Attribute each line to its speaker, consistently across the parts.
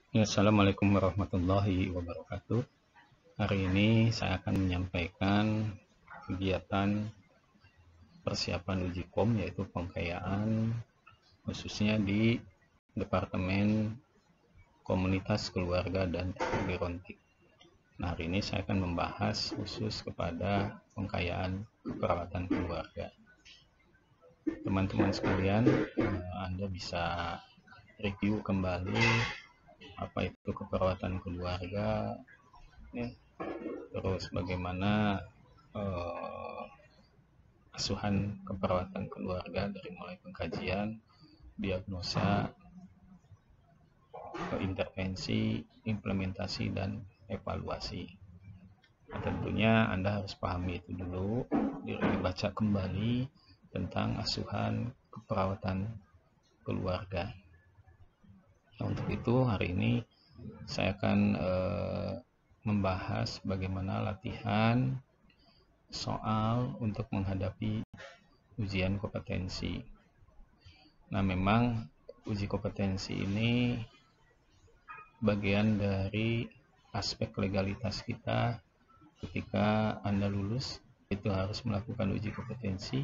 Speaker 1: Ya, Assalamualaikum warahmatullahi wabarakatuh. Hari ini saya akan menyampaikan kegiatan persiapan uji kom, yaitu pengkayaan, khususnya di Departemen Komunitas Keluarga dan Gerontik. Nah, hari ini saya akan membahas khusus kepada pengkayaan keperawatan keluarga. Teman-teman sekalian, Anda bisa review kembali apa itu keperawatan keluarga, ya, terus bagaimana asuhan keperawatan keluarga dari mulai pengkajian, diagnosa, intervensi, implementasi, dan evaluasi. Nah, tentunya Anda harus pahami itu dulu, dibaca kembali tentang asuhan keperawatan keluarga. Nah, untuk itu hari ini saya akan membahas bagaimana latihan soal untuk menghadapi ujian kompetensi. Nah, memang uji kompetensi ini bagian dari aspek legalitas kita. Ketika Anda lulus, itu harus melakukan uji kompetensi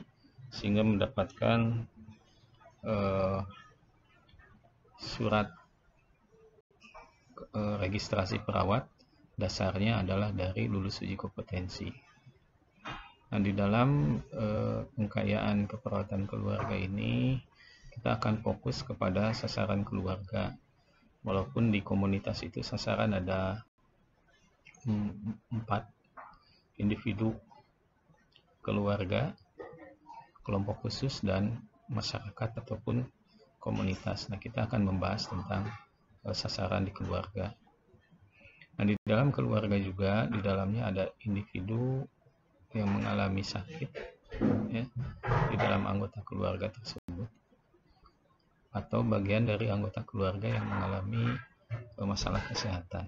Speaker 1: sehingga mendapatkan surat registrasi perawat. Dasarnya adalah dari lulus uji kompetensi. Nah, di dalam pengkayaan keperawatan keluarga ini, kita akan fokus kepada sasaran keluarga. Walaupun di komunitas itu sasaran ada 4 individu, keluarga, kelompok khusus, dan masyarakat ataupun komunitas. Nah, kita akan membahas tentang sasaran di keluarga. Nah, di dalam keluarga juga, di dalamnya ada individu yang mengalami sakit, ya, di dalam anggota keluarga tersebut, atau bagian dari anggota keluarga yang mengalami masalah kesehatan.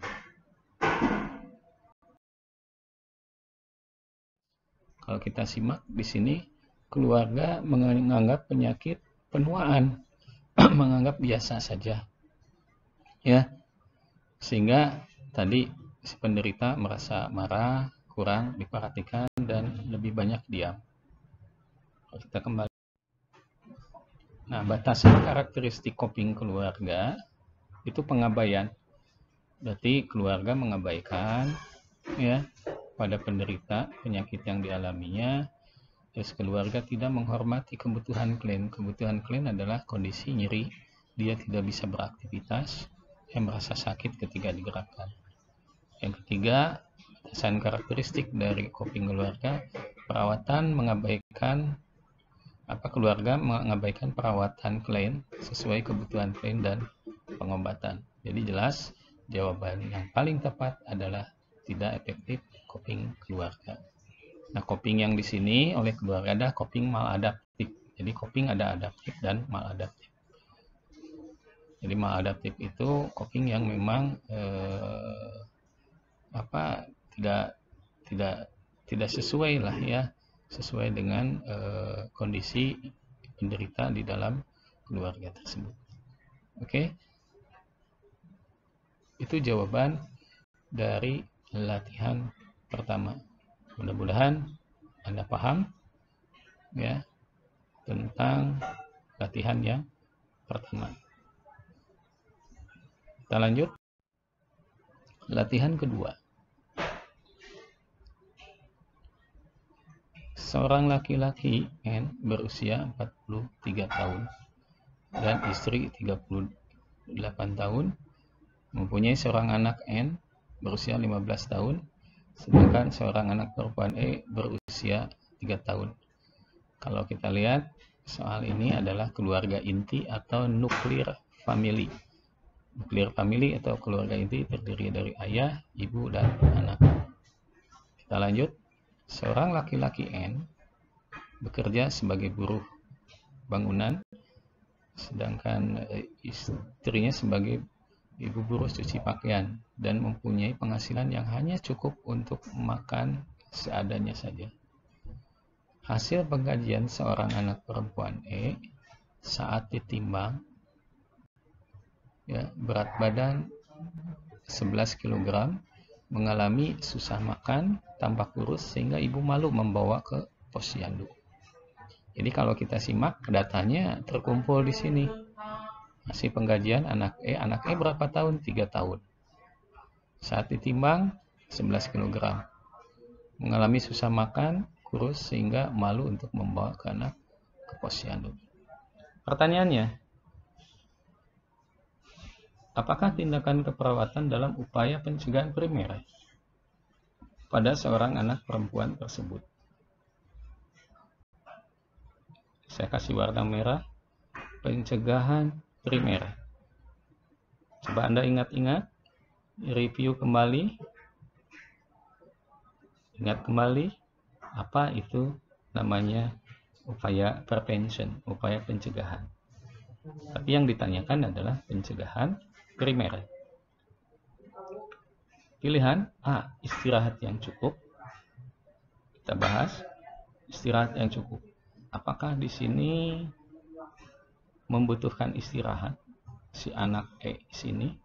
Speaker 1: Kalau kita simak di sini, keluarga menganggap penyakit penuaan menganggap biasa saja, ya, sehingga tadi si penderita merasa marah, kurang diperhatikan, dan lebih banyak diam. Kalau kita kembali, nah, batasan karakteristik coping keluarga itu pengabaian. Berarti keluarga mengabaikan, ya, pada penderita penyakit yang dialaminya. Terus keluarga tidak menghormati kebutuhan klien. Kebutuhan klien adalah kondisi nyeri, dia tidak bisa beraktivitas, dia merasa sakit ketika digerakkan. Yang ketiga, batasan karakteristik dari coping keluarga, perawatan mengabaikan keluarga mengabaikan perawatan klien sesuai kebutuhan klien dan pengobatan. Jadi jelas jawaban yang paling tepat adalah tidak efektif coping keluarga. Nah, coping yang di sini oleh keluarga ada coping maladaptif. Jadi coping ada adaptif dan maladaptif. Jadi maladaptif itu coping yang memang tidak sesuai lah, ya, sesuai dengan kondisi penderita di dalam keluarga tersebut. Oke. Itu jawaban dari latihan pertama. Mudah-mudahan Anda paham, ya, tentang latihan yang pertama. Kita lanjut. Latihan kedua. Seorang laki-laki N berusia 43 tahun dan istri 38 tahun mempunyai seorang anak N berusia 15 tahun, sedangkan seorang anak perempuan E berusia 3 tahun. Kalau kita lihat, soal ini adalah keluarga inti atau nuclear family. Nuclear family atau keluarga inti terdiri dari ayah, ibu, dan anak. Kita lanjut. Seorang laki-laki N bekerja sebagai buruh bangunan, sedangkan istrinya sebagai ibu buruh cuci pakaian dan mempunyai penghasilan yang hanya cukup untuk makan seadanya saja. Hasil pengkajian seorang anak perempuan E saat ditimbang, ya, berat badan 11 kg, mengalami susah makan, tambah kurus, sehingga ibu malu membawa ke posyandu. Jadi kalau kita simak datanya terkumpul di sini. Hasil pengkajian anak E berapa tahun? 3 tahun. Saat ditimbang 11 kg. Mengalami susah makan, kurus, sehingga malu untuk membawa ke anak ke posyandu. Pertanyaannya, apakah tindakan keperawatan dalam upaya pencegahan primer pada seorang anak perempuan tersebut? Saya kasih warna merah, pencegahan primer. Coba Anda ingat-ingat, review kembali, ingat kembali, apa itu namanya upaya prevention, upaya pencegahan. Tapi yang ditanyakan adalah pencegahan primer. Pilihan A, istirahat yang cukup. Kita bahas istirahat yang cukup. Apakah di sini membutuhkan istirahat si anak E sini?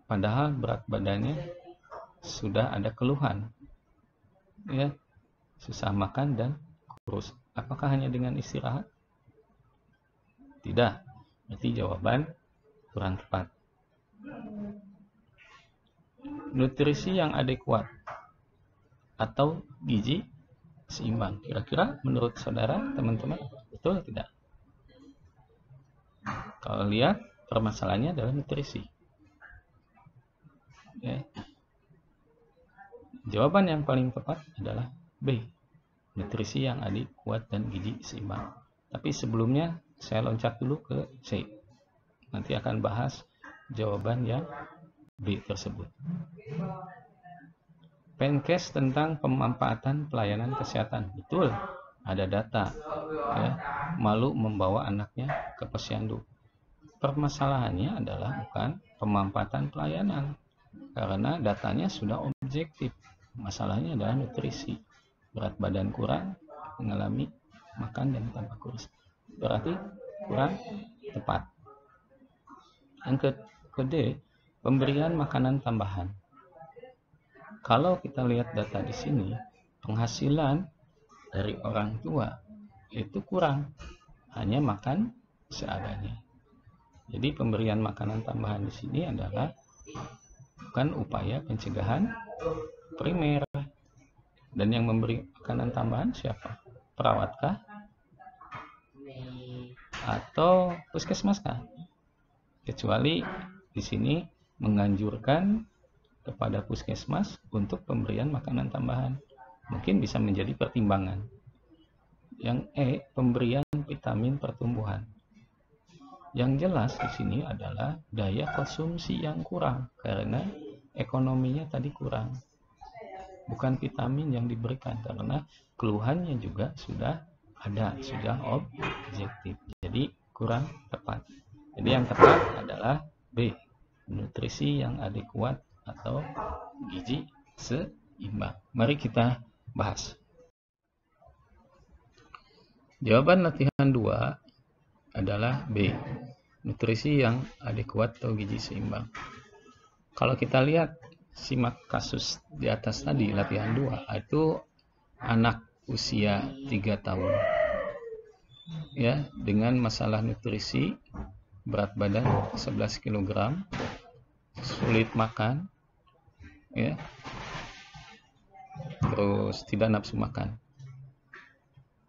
Speaker 1: Padahal berat badannya sudah ada keluhan, ya, susah makan dan kurus. Apakah hanya dengan istirahat? Tidak. Berarti jawaban kurang tepat. Nutrisi yang adekuat atau gizi seimbang. Kira-kira menurut saudara, teman-teman, betul tidak? Kalau lihat, permasalahannya adalah nutrisi. Ya. Jawaban yang paling tepat adalah B. Nutrisi yang adekuat dan gizi seimbang. Tapi sebelumnya saya loncat dulu ke C. Nanti akan bahas jawaban yang B tersebut. Penkes tentang pemanfaatan pelayanan kesehatan. Betul, ada data. Ya, malu membawa anaknya ke posyandu. Permasalahannya adalah bukan pemanfaatan pelayanan, karena datanya sudah objektif. Masalahnya adalah nutrisi. Berat badan kurang, mengalami makan dan tambah kurus. Berarti kurang tepat. Yang kedua, pemberian makanan tambahan. Kalau kita lihat data di sini, penghasilan dari orang tua itu kurang, hanya makan seadanya. Jadi pemberian makanan tambahan di sini adalah bukan upaya pencegahan primer. Dan yang memberi makanan tambahan siapa? Perawatkah? Atau puskesmaskah? Kecuali di sini menganjurkan kepada puskesmas untuk pemberian makanan tambahan. Mungkin bisa menjadi pertimbangan. Yang E, pemberian vitamin pertumbuhan. Yang jelas di sini adalah daya konsumsi yang kurang karena ekonominya tadi kurang. Bukan vitamin yang diberikan karena keluhannya juga sudah ada, sudah objektif. Jadi kurang tepat. Jadi yang tepat adalah B, nutrisi yang adekuat atau gizi seimbang. Mari kita bahas. Jawaban latihan 2 adalah B, nutrisi yang adekuat atau gizi seimbang. Kalau kita lihat, simak kasus di atas tadi, latihan 2, itu anak usia 3 tahun. Ya, dengan masalah nutrisi, berat badan 11 kg, sulit makan, ya, terus tidak nafsu makan.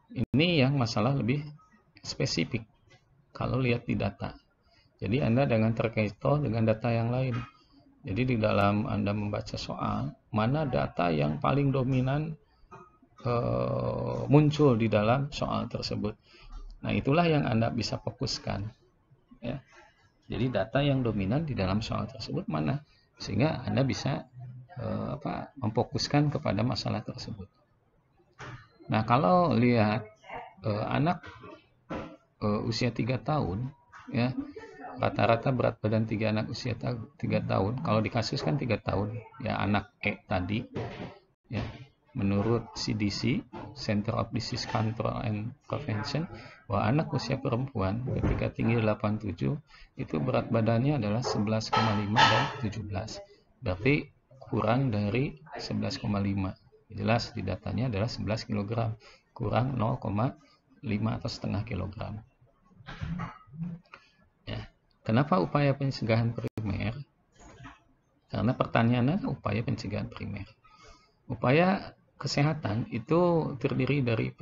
Speaker 1: Ini yang masalah lebih spesifik kalau lihat di data. Jadi Anda dengan terkaitan dengan data yang lain. Jadi di dalam Anda membaca soal, mana data yang paling dominan muncul di dalam soal tersebut. Nah, itulah yang Anda bisa fokuskan. Ya. Jadi data yang dominan di dalam soal tersebut mana? Sehingga Anda bisa memfokuskan kepada masalah tersebut. Nah, kalau lihat anak usia 3 tahun, ya, rata-rata berat badan 3 anak usia 3 tahun, kalau dikasuskan 3 tahun, ya anak E tadi, ya, menurut CDC, Center of Disease Control and Prevention, bahwa anak usia perempuan ketika tinggi 87 itu berat badannya adalah 11,5 dan 17. Berarti kurang dari 11,5. Jelas di datanya adalah 11 kg, kurang 0,5 atau setengah kilogram. Ya. Kenapa upaya pencegahan primer? Karena pertanyaannya upaya pencegahan primer. Upaya kesehatan itu terdiri dari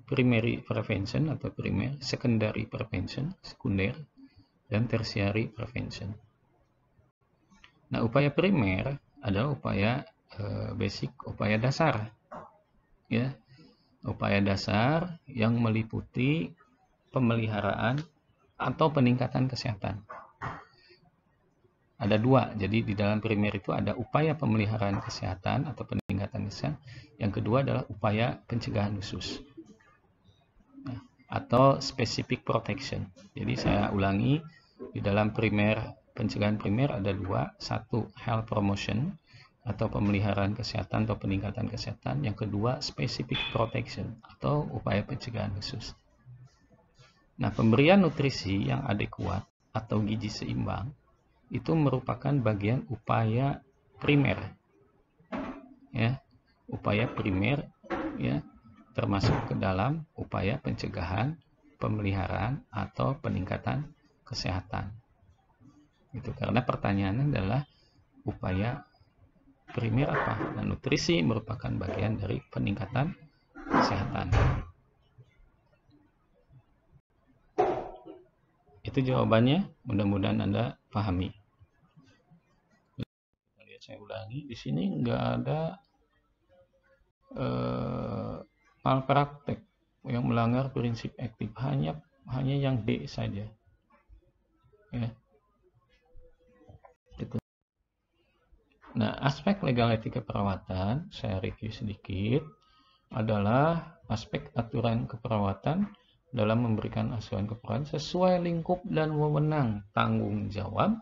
Speaker 1: primary prevention atau primer, secondary prevention, sekunder, dan tertiary prevention. Nah, upaya primer adalah upaya basic, upaya dasar. Ya. Upaya dasar yang meliputi pemeliharaan atau peningkatan kesehatan. Ada dua, jadi di dalam primer itu ada upaya pemeliharaan kesehatan atau peningkatan kesehatan. Yang kedua adalah upaya pencegahan khusus atau specific protection. Jadi saya ulangi, di dalam pencegahan primer ada dua, satu health promotion atau pemeliharaan kesehatan atau peningkatan kesehatan. Yang kedua specific protection atau upaya pencegahan khusus. Nah, pemberian nutrisi yang adekuat atau gizi seimbang itu merupakan bagian upaya primer, ya, upaya primer, ya, termasuk ke dalam upaya pencegahan, pemeliharaan atau peningkatan kesehatan. Itu karena pertanyaannya adalah upaya primer apa? Nah, nutrisi merupakan bagian dari peningkatan kesehatan. Itu jawabannya, mudah-mudahan Anda pahami. Lihat, saya ulangi, di sini nggak ada malpraktek yang melanggar prinsip aktif, hanya yang D saja. Ya. Gitu. Nah, aspek legal etika keperawatan saya review sedikit adalah aspek aturan keperawatan dalam memberikan asuhan keperawatan sesuai lingkup dan wewenang tanggung jawab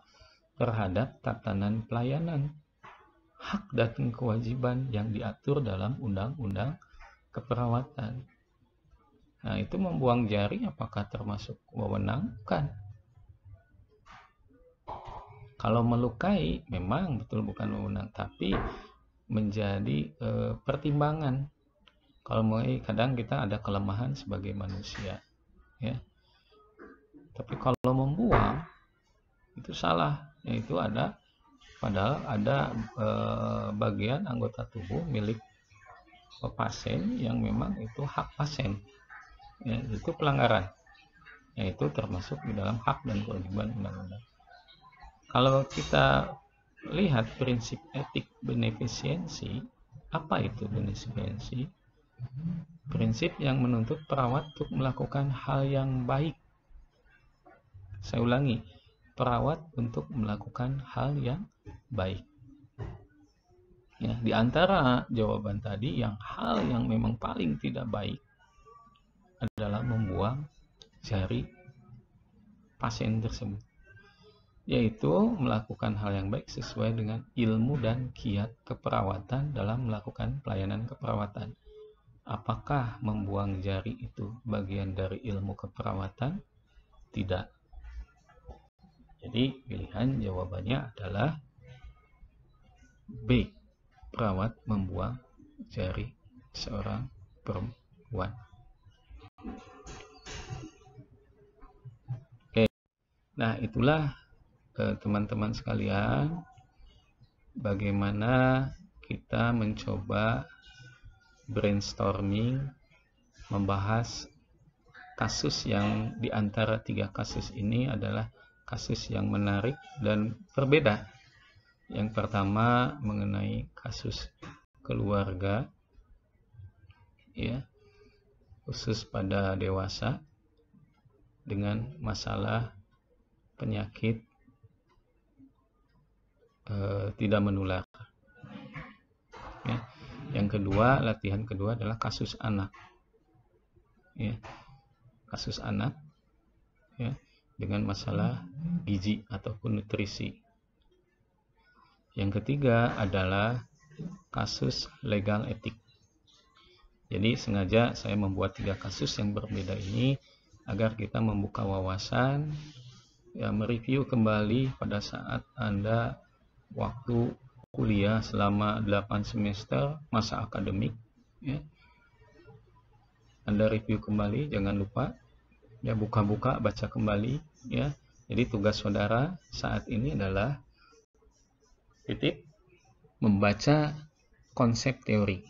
Speaker 1: terhadap tatanan pelayanan, hak dan kewajiban yang diatur dalam undang-undang keperawatan. Nah, itu membuang jari apakah termasuk wewenang? Bukan. Kalau melukai memang betul bukan wewenang, tapi menjadi pertimbangan. Kalau kadang kita ada kelemahan sebagai manusia, ya. Tapi kalau membuang itu salah, yaitu padahal ada bagian anggota tubuh milik pasien yang memang itu hak pasien, ya, itu pelanggaran, yaitu termasuk di dalam hak dan kewajiban undang-undang. Kalau kita lihat prinsip etik beneficence, apa itu beneficence? Prinsip yang menuntut perawat untuk melakukan hal yang baik. Saya ulangi, perawat untuk melakukan hal yang baik. Ya, di antara jawaban tadi, hal yang memang paling tidak baik adalah membuang jari pasien tersebut, yaitu melakukan hal yang baik sesuai dengan ilmu dan kiat keperawatan dalam melakukan pelayanan keperawatan. Apakah membuang jari itu bagian dari ilmu keperawatan? Tidak. Jadi pilihan jawabannya adalah B. Perawat membuang jari seorang perempuan. Oke. Nah, itulah teman-teman sekalian, bagaimana kita mencoba brainstorming membahas kasus yang di antara 3 kasus ini adalah kasus yang menarik dan berbeda. Yang pertama mengenai kasus keluarga, ya, khusus pada dewasa dengan masalah penyakit tidak menular. Ya. Yang kedua, latihan kedua adalah kasus anak, ya, kasus anak, ya, dengan masalah gizi ataupun nutrisi. Yang ketiga adalah kasus legal etik. Jadi sengaja saya membuat 3 kasus yang berbeda ini agar kita membuka wawasan, ya, mereview kembali pada saat Anda waktu kuliah selama 8 semester masa akademik, ya. Anda review kembali, jangan lupa ya, buka-buka, baca kembali, ya. Jadi tugas saudara saat ini adalah titik membaca konsep teori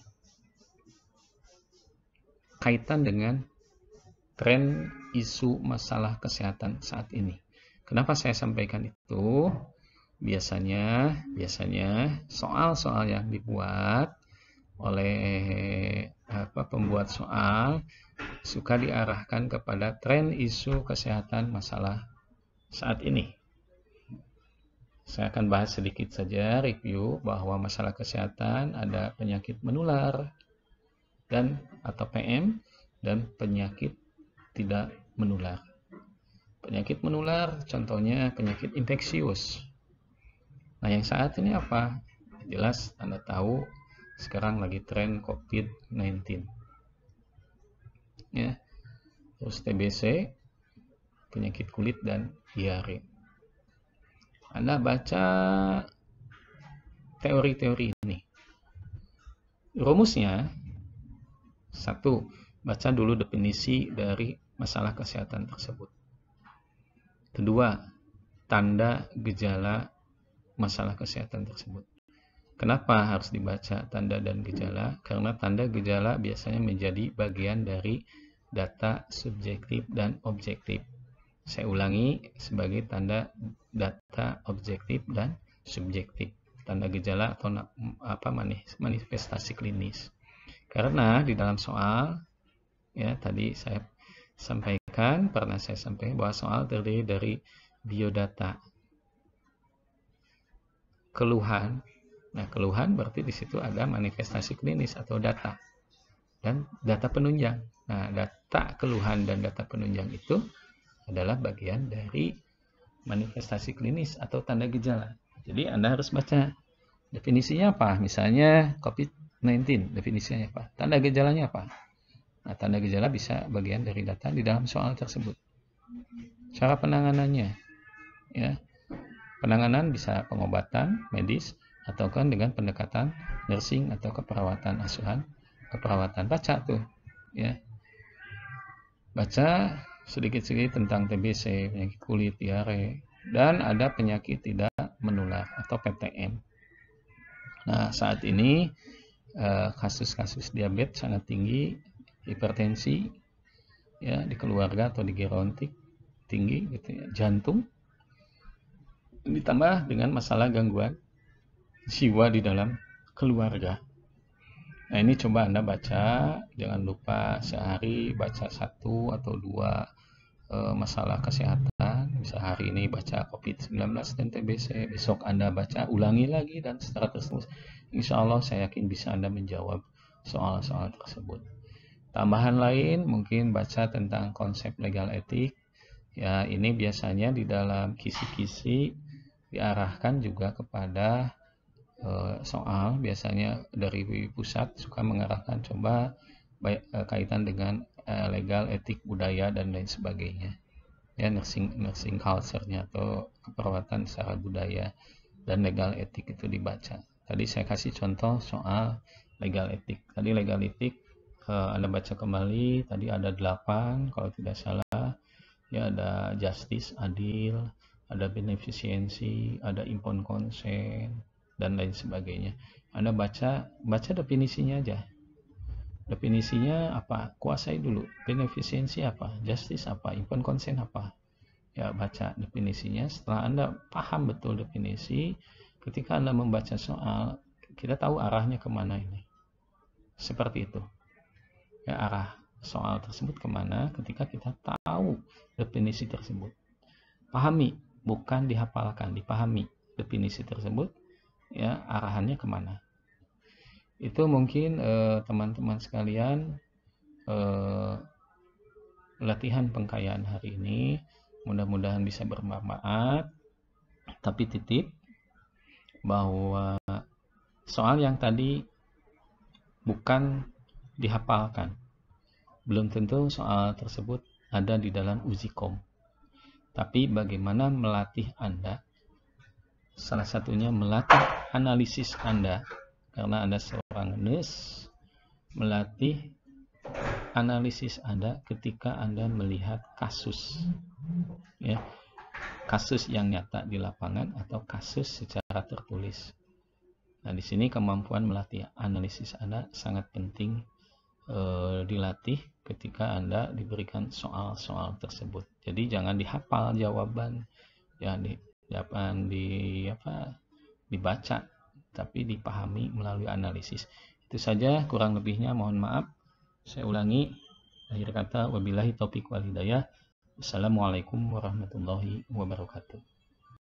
Speaker 1: kaitan dengan tren isu masalah kesehatan saat ini. Kenapa saya sampaikan itu? Biasanya soal-soal yang dibuat oleh pembuat soal suka diarahkan kepada tren isu kesehatan masalah saat ini. Saya akan bahas sedikit saja review bahwa masalah kesehatan ada penyakit menular dan atau PM dan penyakit tidak menular. Penyakit menular contohnya penyakit infeksius. Nah, yang saat ini apa? Jelas Anda tahu sekarang lagi tren COVID-19. Ya. Terus TBC, penyakit kulit dan diare. Anda baca teori-teori ini. Rumusnya, 1, baca dulu definisi dari masalah kesehatan tersebut. Kedua, tanda gejala masalah kesehatan tersebut. Kenapa harus dibaca tanda dan gejala? Karena tanda gejala biasanya menjadi bagian dari data subjektif dan objektif. Saya ulangi, sebagai tanda data objektif dan subjektif. Tanda gejala atau manifestasi klinis. Karena di dalam soal, ya tadi saya pernah saya sampaikan bahwa soal terdiri dari biodata. Keluhan. Nah, keluhan berarti di situ ada manifestasi klinis atau data dan data penunjang. Nah, data keluhan dan data penunjang itu adalah bagian dari manifestasi klinis atau tanda gejala. Jadi Anda harus baca definisinya apa. Misalnya COVID-19, definisinya apa? Tanda gejalanya apa? Nah, tanda gejala bisa bagian dari data di dalam soal tersebut. Cara penanganannya, ya. Penanganan bisa pengobatan medis atau kan dengan pendekatan nursing atau keperawatan asuhan, keperawatan. Baca tuh, ya. Baca sedikit-sedikit tentang TBC, penyakit kulit, diare, dan ada penyakit tidak menular atau PTM. Nah, saat ini kasus-kasus diabetes sangat tinggi, hipertensi, ya, di keluarga atau di gerontik tinggi, gitu ya, jantung, ditambah dengan masalah gangguan jiwa di dalam keluarga. Nah, ini coba Anda baca, jangan lupa sehari baca 1 atau 2 masalah kesehatan. Bisa hari ini baca COVID-19 dan TBC, besok Anda baca ulangi lagi dan secara terus. Insya Allah saya yakin bisa Anda menjawab soal-soal tersebut. Tambahan lain mungkin baca tentang konsep legal etik. Ya, ini biasanya di dalam kisi-kisi diarahkan juga kepada soal, biasanya dari pusat suka mengarahkan coba kaitan dengan legal etik budaya dan lain sebagainya, ya, nursing culture-nya atau keperawatan secara budaya dan legal etik itu dibaca. Tadi saya kasih contoh soal legal etik. Tadi legal etik Anda baca kembali, tadi ada 8 kalau tidak salah, ya, ada justice, adil, ada beneficiency, ada informed consent, dan lain sebagainya. Anda baca definisinya aja. Definisinya apa? Kuasai dulu. Beneficiency apa? Justice apa? Informed consent apa? Ya, baca definisinya. Setelah Anda paham betul definisi, ketika Anda membaca soal, kita tahu arahnya kemana ini. Seperti itu. Ya, arah soal tersebut kemana ketika kita tahu definisi tersebut. Pahami, bukan dihafalkan, dipahami definisi tersebut, ya, arahannya kemana. Itu mungkin teman-teman sekalian latihan pengkayaan hari ini, mudah-mudahan bisa bermanfaat. Tapi titip bahwa soal yang tadi bukan dihafalkan. Belum tentu soal tersebut ada di dalam ujikom. Tapi bagaimana melatih Anda? Salah satunya melatih analisis Anda. Karena Anda seorang nurse, melatih analisis Anda ketika Anda melihat kasus. Ya, kasus yang nyata di lapangan atau kasus secara tertulis. Nah, di sini kemampuan melatih analisis Anda sangat penting dilatih ketika Anda diberikan soal-soal tersebut. Jadi jangan dihafal jawaban, jangan dibaca, tapi dipahami melalui analisis. Itu saja, kurang lebihnya mohon maaf. Saya ulangi, akhir kata wabillahi taufiq wal hidayah. Assalamualaikum warahmatullahi wabarakatuh.